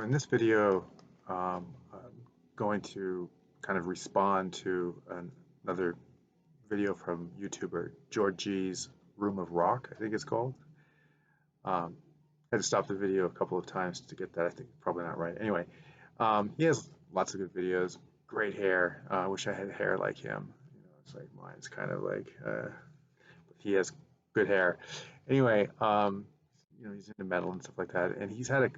In this video, I'm going to kind of respond to another video from YouTuber George G's Room of Rock, I think it's called. I had to stop the video a couple of times to get that. I think probably not right. Anyway, he has lots of good videos, great hair. I wish I had hair like him. It's like mine's kind of like, but he has good hair. Anyway, he's into metal and stuff like that, and he's had a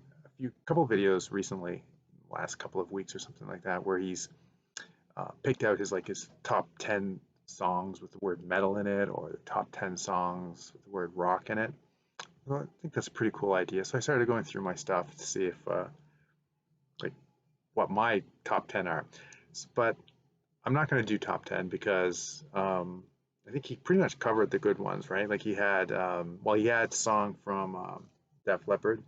couple of videos recently, last couple of weeks or something like that, where he's picked out his top 10 songs with the word metal in it, or the top 10 songs with the word rock in it. Well, I think that's a pretty cool idea. So I started going through my stuff to see if like what my top 10 are. But I'm not going to do top 10 because I think he pretty much covered the good ones, right? Like he had, he had song from Def Leppard,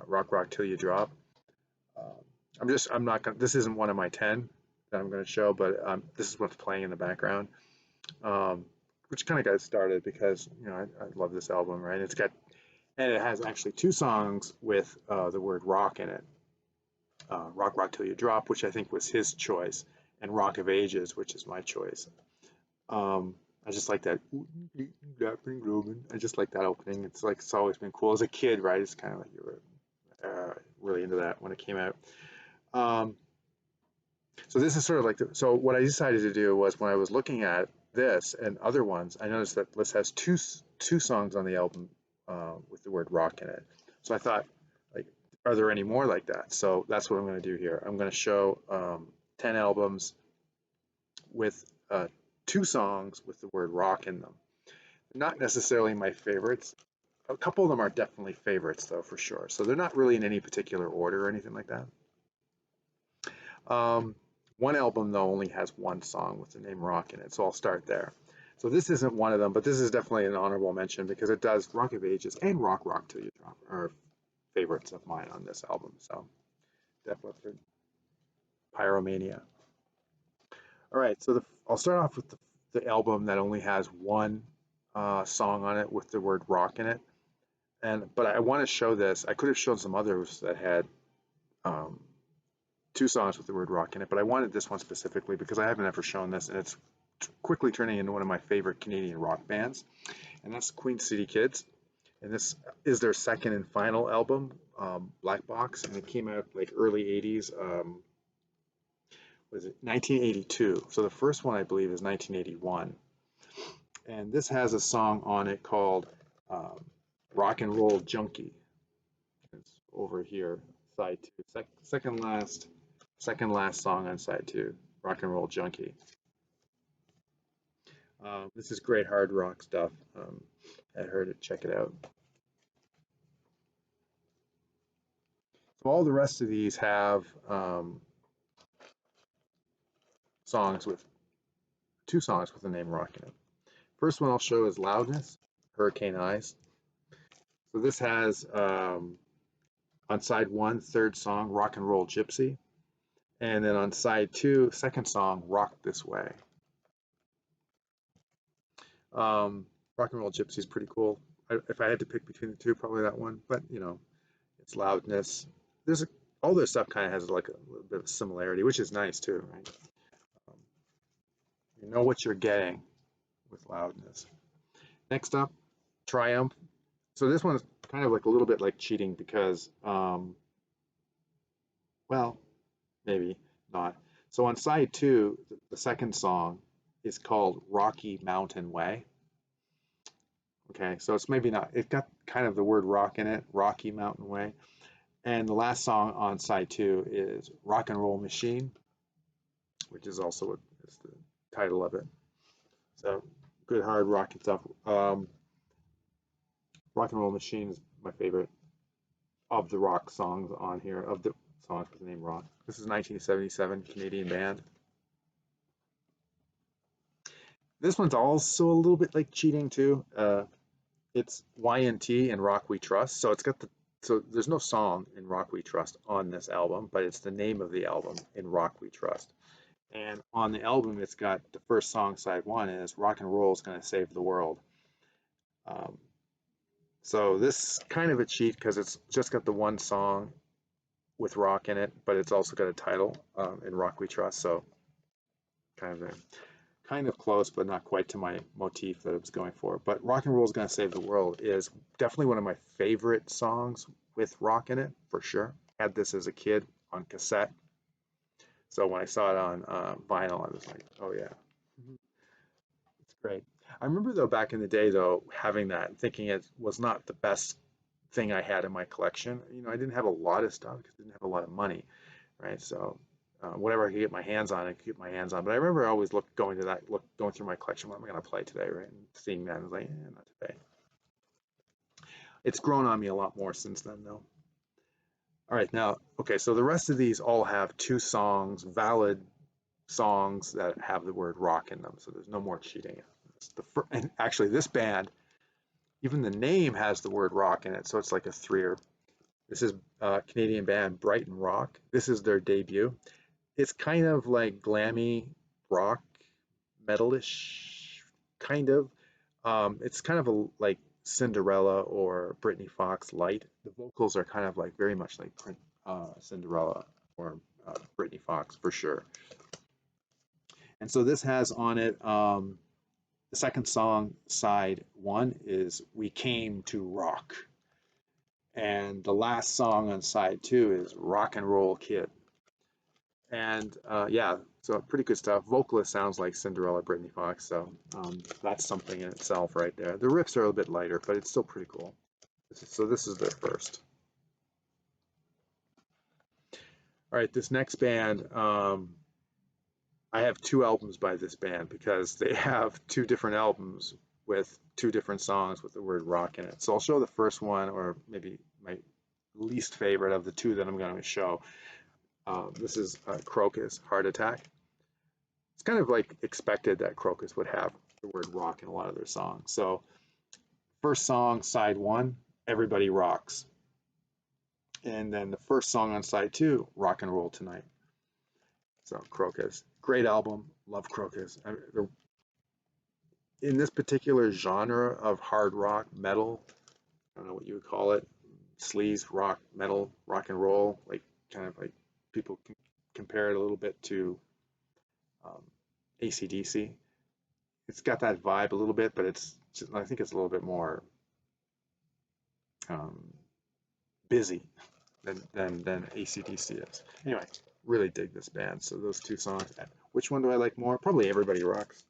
Rock Rock Till You Drop. I'm not gonna, this isn't one of my 10 that I'm going to show, but this is what's playing in the background, which kind of got started because, I love this album, right? And it has actually two songs with the word rock in it. Rock Rock Till You Drop, which I think was his choice, and Rock of Ages, which is my choice. I just like that. I just like that opening. It's always been cool as a kid, right? It's kind of like you were really into that when it came out. So this is sort of like so what I decided to do was when I was looking at this and other ones, I noticed that this has two songs on the album with the word rock in it. So I thought, like, are there any more like that? So that's what I'm going to do here. I'm going to show 10 albums with two songs with the word rock in them. Not necessarily my favorites. A couple of them are definitely favorites, though, for sure. So they're not really in any particular order or anything like that. One album, though, only has one song with the name rock in it, so I'll start there. So this isn't one of them, but this is definitely an honorable mention because it does Rock of Ages and Rock Rock Till You Drop are favorites of mine on this album. So definitely Pyromania. All right, so I'll start off with the album that only has one song on it with the word rock in it. But I want to show this. I could have shown some others that had two songs with the word rock in it, but I wanted this one specifically because I haven't ever shown this, and it's quickly turning into one of my favorite Canadian rock bands, and that's Queen City Kids. And this is their second and final album, Black Box, and it came out like early 80s. Was it 1982? So the first one I believe is 1981, and this has a song on it called Rock and Roll Junkie. It's over here, side two, second last song on side two, Rock and Roll Junkie. This is great hard rock stuff. I heard it, check it out. So all the rest of these have two songs with the name rock in it. First one I'll show is Loudness, Hurricane Eyes. So this has on side one, third song, Rock and Roll Gypsy. And then on side two, second song, Rock This Way. Rock and Roll Gypsy is pretty cool. If I had to pick between the two, probably that one. But it's Loudness. All their stuff kind of has like a little bit of similarity, which is nice too, right? You know what you're getting with Loudness. Next up, Triumph. So this one's kind of like a little bit like cheating because, well, maybe not. So on side two, the second song is called Rocky Mountain Way. Okay, so it's maybe not, it got kind of the word rock in it, Rocky Mountain Way. And the last song on side two is Rock and Roll Machine, which is also what is the title of it. So good hard rock and stuff. Rock and Roll Machine is my favorite of the rock songs on here, of the songs with the name rock. This is 1977 Canadian band. This one's also a little bit like cheating too. It's Y&T and Rock We Trust. So there's no song in Rock We Trust on this album, but it's the name of the album in Rock We Trust. And on the album, it's got the first song, side one, is Rock and Roll is Gonna Save the World. So this is kind of a cheat because it's just got the one song with rock in it, but it's also got a title in Rock We Trust. So kind of close, but not quite to my motif that I was going for. But Rock and Roll is Gonna Save the World is definitely one of my favorite songs with rock in it, for sure. I had this as a kid on cassette. So when I saw it on vinyl, I was like, oh yeah, it's great. I remember though, back in the day though, having that, thinking it was not the best thing I had in my collection. You know, I didn't have a lot of stuff because I didn't have a lot of money, right? So whatever I could get my hands on, I could get my hands on. But I remember always going through my collection. What am I going to play today, right? And seeing that, I was like, not today. It's grown on me a lot more since then, though. All right, now, okay, so the rest of these all have two songs, valid songs that have the word rock in them. So there's no more cheating. And actually, this band, even the name has the word rock in it, so it's like a three-er. This is a Canadian band, Brighton Rock. This is their debut. It's kind of like glammy rock, metalish, kind of. It's kind of like Cinderella or Britney Fox light. The vocals are kind of like very much like Cinderella or Britney Fox for sure. And so this has on it the second song, side one, is We Came to Rock. And the last song on side two is Rock and Roll Kid. And yeah, so pretty good stuff. Vocalist sounds like Cinderella, Britney Fox, so that's something in itself right there. The riffs are a bit lighter, but it's still pretty cool. So this is their first. All right, this next band, I have two albums by this band because they have two different albums with two different songs with the word rock in it. So I'll show the first one, or maybe my least favorite of the two that I'm going to show. This is Krokus, Heart Attack. It's kind of like expected that Krokus would have the word rock in a lot of their songs. So first song, side one, Everybody Rocks. And then the first song on side two, Rock and Roll Tonight. So Krokus, great album, love Krokus. In this particular genre of hard rock, metal, I don't know what you would call it, sleaze, rock, metal, rock and roll, like kind of like people compare it a little bit to AC/DC. It's got that vibe a little bit, but I think it's a little bit more busy than AC/DC is. Anyway, really dig this band. So those two songs. Which one do I like more? Probably Everybody Rocks.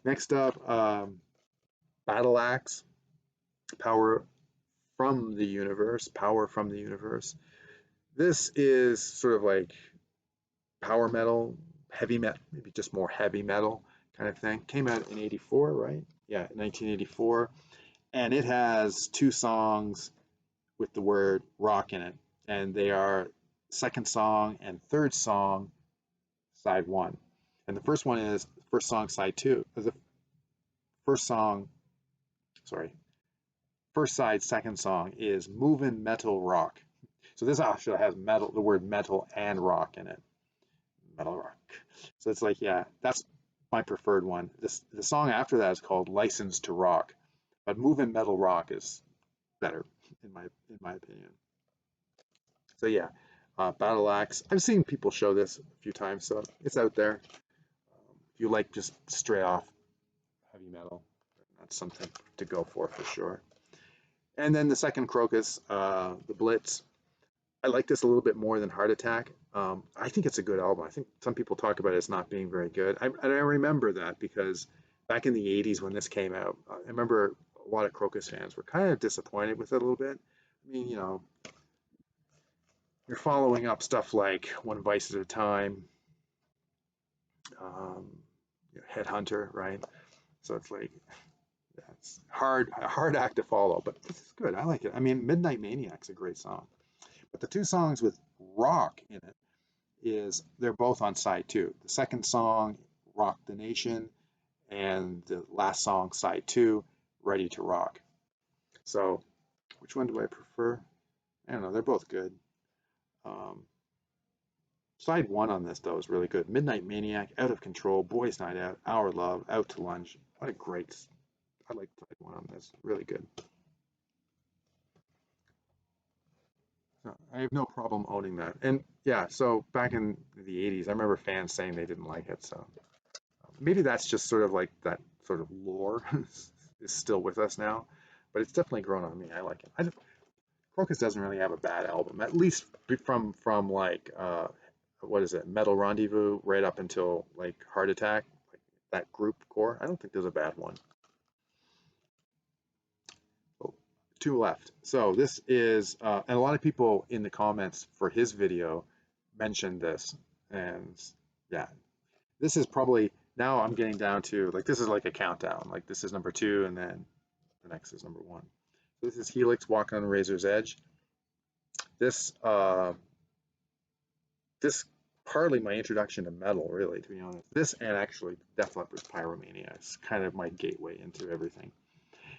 Next up, Battle Axe, Power from the Universe. Power from the Universe. This is sort of like power metal, heavy metal, maybe just more heavy metal kind of thing. Came out in 84, right? Yeah, 1984. And it has two songs with the word rock in it. And they are second song and third song, side one. And the first one is first song, side two. The first song, sorry, first side, second song is Moving Metal Rock. So this actually has metal, the word metal and rock in it. Metal rock. So it's like, yeah, that's my preferred one. The song after that is called License to Rock, but Moving Metal Rock is better in my opinion. So yeah, Battle Axe. I've seen people show this a few times, so it's out there. If you like just straight off heavy metal, that's something to go for sure. And then the second Krokus, the Blitz. I like this a little bit more than Heart Attack. I think it's a good album. I think some people talk about it as not being very good. And I remember that because back in the 80s when this came out, I remember a lot of Krokus fans were kind of disappointed with it a little bit. I mean, you know, you're following up stuff like One Vice at a Time, Headhunter, right? So it's like, yeah, it's a hard act to follow, but this is good. I like it. I mean, Midnight Maniac's a great song. But the two songs with rock in it they're both on side two. The second song, Rock the Nation, and the last song, side two, Ready to Rock. So which one do I prefer? I don't know. They're both good. Side one on this, though, is really good. Midnight Maniac, Out of Control, Boys Night Out, Our Love, Out to Lunch. What a great, I like side one on this. Really good. I have no problem owning that. And yeah, so back in the 80s, I remember fans saying they didn't like it. So maybe that's just sort of like that sort of lore is still with us now, but it's definitely grown on me. I like it. Crocus doesn't really have a bad album, at least from like what is it, Metal Rendezvous, right up until like Heart Attack, like that group core. I don't think there's a bad one. Oh, two left. So this is, and a lot of people in the comments for his video mentioned this, and yeah, this is probably now I'm getting down to like this is like a countdown. Like this is number two, and then the next is number one. So this is Helix Walking on the Razor's Edge. This this partly my introduction to metal, really, to be honest. This and actually Def Leppard's Pyromania is kind of my gateway into everything.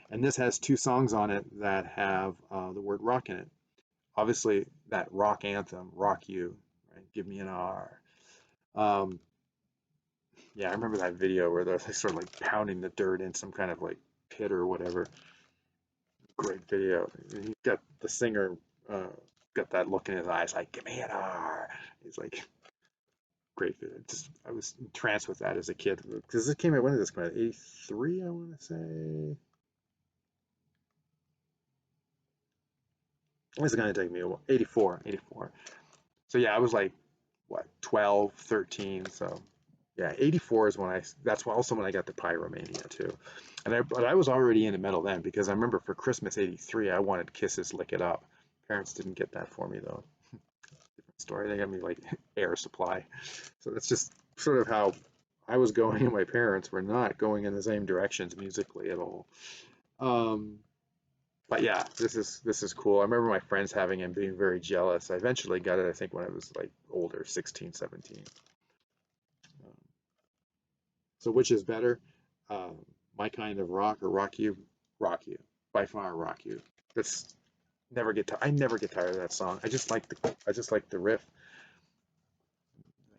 And this has two songs on it that have the word rock in it. Obviously, that rock anthem, Rock You, right? Give me an R. Um, yeah, I remember that video where they're sort of like pounding the dirt in some kind of like pit or whatever. Great video. He's got the singer got that look in his eyes like, give me an R. He's like, great video. Just I was entranced with that as a kid because it came out. When did this come out? 83, I want to say. It's going to take me a while. 84, 84. So yeah, I was like what 12, 13. So yeah, 84 is when that's also when I got the Pyromania too. But I was already into metal then because I remember for Christmas 83 I wanted Kiss's Lick It Up. Parents didn't get that for me though. Different story. They got me like Air Supply. So that's just sort of how I was going, and my parents were not going in the same directions musically at all. But yeah, this is cool. I remember my friends having it and being very jealous. I eventually got it, I think, when I was like older, 16, 17. Um, so which is better? My Kind of Rock or Rock You? Rock You. By far Rock You. That's I never get tired of that song. I just like the riff,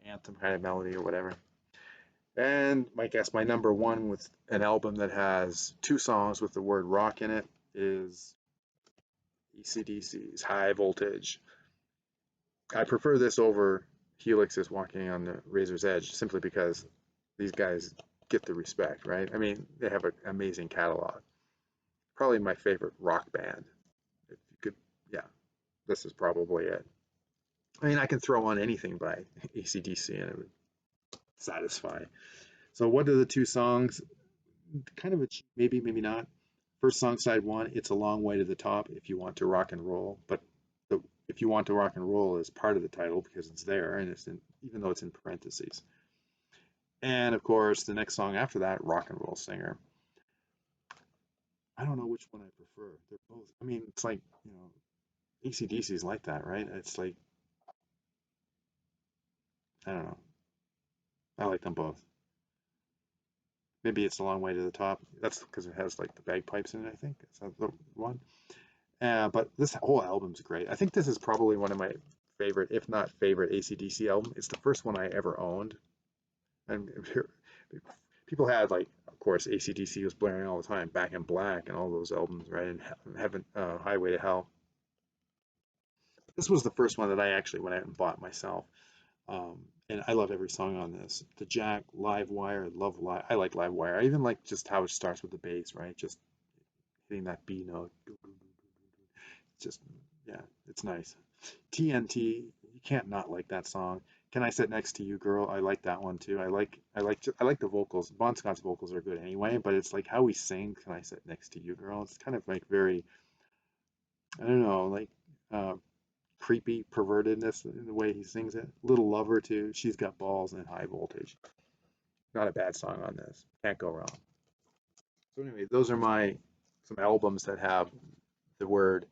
the anthem kind of melody or whatever. And I guess my number one with an album that has two songs with the word rock in it is AC/DC's High Voltage. I prefer this over Helix's Walking on the Razor's Edge simply because these guys get the respect, right? I mean, they have an amazing catalog. Probably my favorite rock band. If you could, yeah, this is probably it. I mean, I can throw on anything by AC/DC and it would satisfy. So, what are the two songs? Kind of a maybe, maybe not. First song, side one, It's a Long Way to the Top if you want to rock and roll. But if you want to rock and roll is part of the title because it's there and even though it's in parentheses. And of course, the next song after that, Rock and Roll Singer. I don't know which one I prefer. They're both, I mean, it's like, AC/DC is like that, right? It's like, I don't know. I like them both. Maybe It's a Long Way to the Top. That's because it has like the bagpipes in it, I think. Is that the one? But this whole album's great. I think this is probably one of my favorite, if not favorite, AC/DC album. It's the first one I ever owned. And people had like, of course, AC/DC was blaring all the time, Back in Black and all those albums, right? And Heaven, Highway to Hell. This was the first one that I actually went out and bought myself. And I love every song on this. The Jack, Live Wire, love Live. I like Live Wire. I even like just how it starts with the bass, right? Just hitting that B note. Just, yeah, it's nice. TNT, you can't not like that song. Can I Sit Next to You, Girl? I like that one too. I like the vocals. Bon Scott's vocals are good anyway, but it's like how he sings. Can I Sit Next to You, Girl? It's kind of like very, I don't know, like creepy pervertedness in the way he sings it. Little Lover too. She's Got Balls and High Voltage. Not a bad song on this. Can't go wrong. So anyway, those are some albums that have the word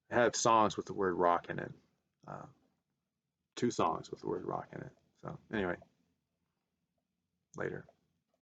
have songs with the word rock in it. Uh, two songs with the word rock in it. So anyway, later.